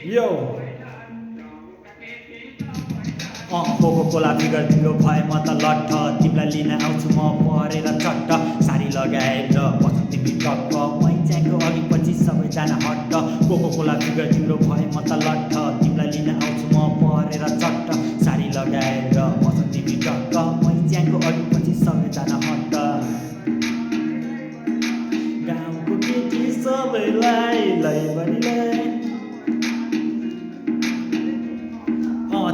यो Coca Cola figure तिम्रो भए म त लट्ठ तिमीलाई लिन आउँछु म परेर चट्ट साडी लगाएर बस्नु तिमी टक्क मैच्याको अघि पछि सबैजना हट्ट कोको कोला फिगर तिम्रो भए म त लट्ठ तिमीलाई लिन आउँछु म परेर चट्ट साडी लगाएर बस्नु तिमी टक्क मैच्याको अघि पछि सबैजना हट्ट गाउँको केटी सबैलाई लैबरीलाई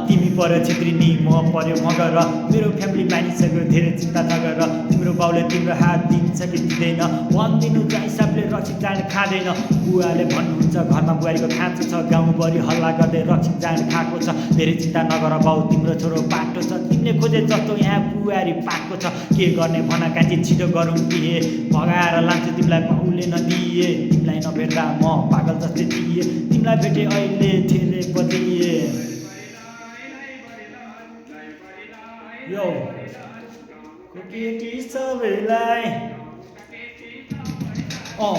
तिमी पर्यो छित्रिनी म पर्यो मगर मेरो फ्यामिली मानिसको धेरै चिन्ता नगर तिम्रो बाउले तिम्रो हात दिन्छ कि दिँदैन भनिदिनु चाहिँ हिसाबले रक्षित जान खाँदैन बुवाले भन्नुहुन्छ घरमा बुहारीको खाँचो छ गाउँभरि हल्ला गर्दै रक्षित जान खाएको छ धेरै चिन्ता नगर बाउ तिम्रो छोरो बाटो छ तिमीले खोजे जस्तो यहाँ बुहारी पाएको छ के गर्ने भन कान्छी छिटो गरौँ दिए भगाएर लान्छु तिमीलाई बाउले नदिए तिमीलाई नभेट्दा म पागल जस्तै दिए तिमीलाई भेटे अहिले धेरै बदिए यो केटी सबैलाई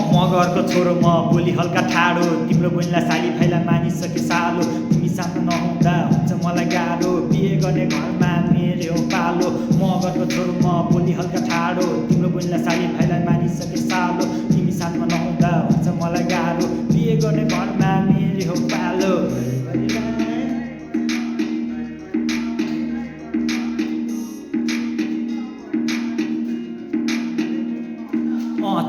मगरको छोरो म बोली हल्का ठाडो तिम्रो बहिनीलाई साली भाइलाई मानिसके सालो तिमी साथमा नहुँदा हुन्छ मलाई गाह्रो बिहे गर्ने घरमा मेरो पालो मगरको छोरो म बोली हल्का ठाडो तिम्रो बहिनीलाई साली भाइलाई मानिसके सालो तिमी साथमा नहुँदा हुन्छ मलाई गाह्रो बिहे गर्ने घरमा मेरो पालो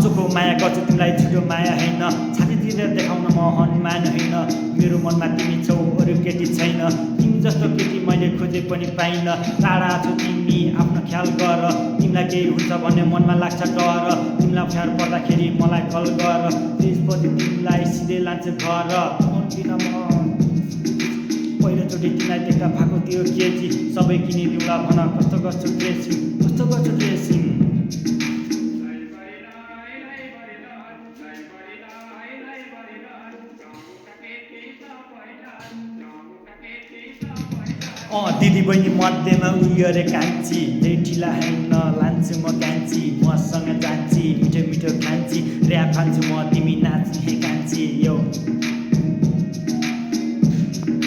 चोखो माया गर्छु तिमीलाई छिटो माया होइन छातीतिर देखाउन म हनुमान होइन मेरो मनमा तिमी छौ अरू केटी छैन तिमी जस्तो केटी मैले खोजे पनि पाइनँ टाढा छु तिमी आफ्नो ख्याल गर तिमीलाई केही हुन्छ भन्ने मनमा लाग्छ डर तिमीलाई अप्ठ्यार पर्दाखेरि मलाई कल गर त्यसपछि तिमीलाई सिधै लान्छु घर दिन म पहिलोचोटि तिमीलाई देख्दा भएको त्यो केटी सबै किनिदिउँला भन कस्तो गर्छु ड्रेसिङ दिदी बहिनी मध्येमा उयो कान्छी जेठीला होइन लान्छु म कान्छी मसँग जान्छी मिठो मिठो खान्छी ऱ्याप खान्छु म तिमी नाच्ने कान्छी यो